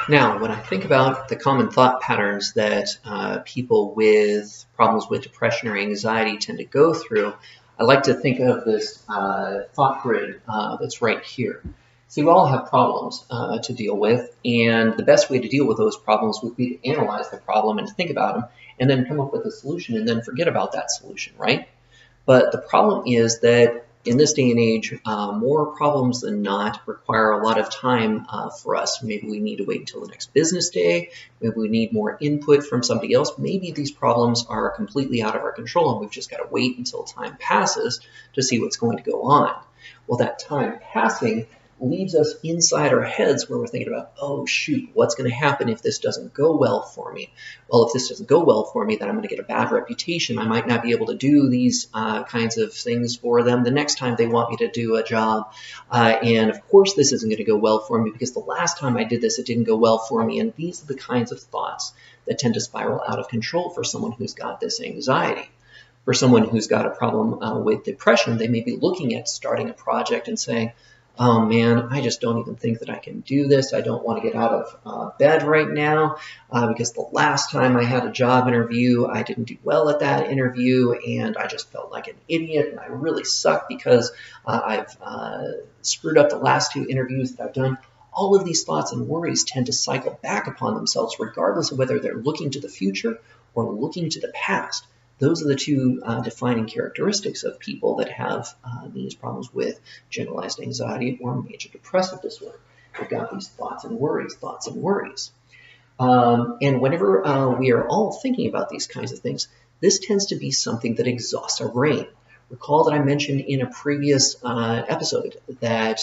Now, when I think about the common thought patterns that people with problems with depression or anxiety tend to go through, I like to think of this thought grid that's right here. See, we all have problems to deal with, and the best way to deal with those problems would be to analyze the problem and to think about them, and then come up with a solution, and then forget about that solution, right? But the problem is that in this day and age, more problems than not require a lot of time for us. Maybe we need to wait until the next business day. Maybe we need more input from somebody else. Maybe these problems are completely out of our control and we've just got to wait until time passes to see what's going to go on. Well, that time passing leaves us inside our heads where we're thinking about, oh shoot, what's going to happen if this doesn't go well for me? Well, if this doesn't go well for me, then I'm going to get a bad reputation. I might not be able to do these kinds of things for them the next time they want me to do a job. And of course, this isn't going to go well for me because the last time I did this, it didn't go well for me. And these are the kinds of thoughts that tend to spiral out of control for someone who's got this anxiety. For someone who's got a problem with depression, they may be looking at starting a project and saying, oh man, I just don't even think that I can do this. I don't want to get out of bed right now because the last time I had a job interview, I didn't do well at that interview and I just felt like an idiot and I really suck because I've screwed up the last two interviews that I've done. All of these thoughts and worries tend to cycle back upon themselves regardless of whether they're looking to the future or looking to the past. Those are the two defining characteristics of people that have these problems with generalized anxiety or major depressive disorder. They've got these thoughts and worries, thoughts and worries. And whenever we are all thinking about these kinds of things, this tends to be something that exhausts our brain. Recall that I mentioned in a previous episode that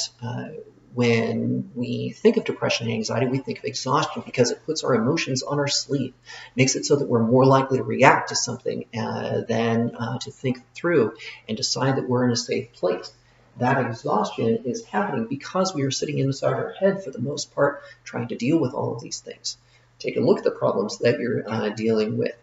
when we think of depression and anxiety, we think of exhaustion because it puts our emotions on our sleeve, makes it so that we're more likely to react to something than to think through and decide that we're in a safe place. That exhaustion is happening because we are sitting inside our head for the most part, trying to deal with all of these things. Take a look at the problems that you're dealing with.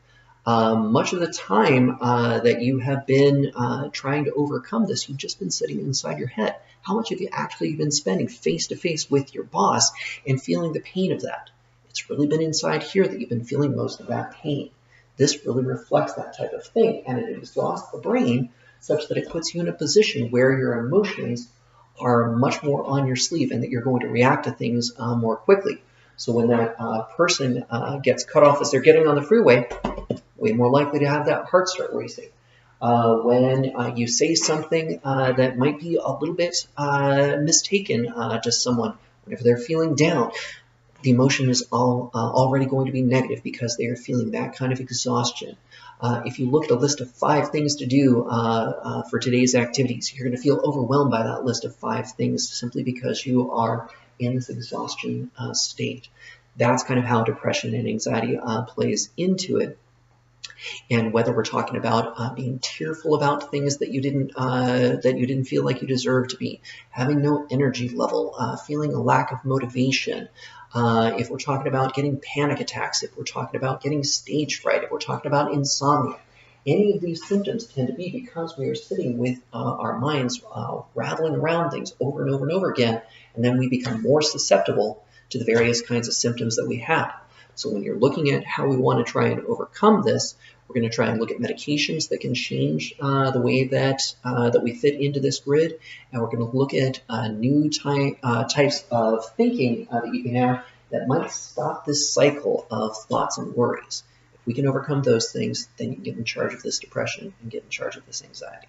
Much of the time that you have been trying to overcome this, you've just been sitting inside your head. How much have you actually been spending face-to-face with your boss and feeling the pain of that? It's really been inside here that you've been feeling most of that pain. This really reflects that type of thing, and it exhausts the brain such that it puts you in a position where your emotions are much more on your sleeve and that you're going to react to things more quickly. So when that person gets cut off as they're getting on the freeway, way more likely to have that heart start racing. When you say something that might be a little bit mistaken to someone, whenever they're feeling down, the emotion is already going to be negative because they are feeling that kind of exhaustion. If you look at a list of 5 things to do for today's activities, you're going to feel overwhelmed by that list of 5 things simply because you are in this exhaustion state. That's kind of how depression and anxiety plays into it. And whether we're talking about being tearful about things that you didn't feel like you deserved to be, having no energy level, feeling a lack of motivation, if we're talking about getting panic attacks, if we're talking about getting stage fright, if we're talking about insomnia, any of these symptoms tend to be because we are sitting with our minds rattling around things over and over and over again, and then we become more susceptible to the various kinds of symptoms that we have. So when you're looking at how we want to try and overcome this, we're going to try and look at medications that can change the way that we fit into this grid, and we're going to look at new types of thinking that you can have that might stop this cycle of thoughts and worries. If we can overcome those things, then you can get in charge of this depression and get in charge of this anxiety.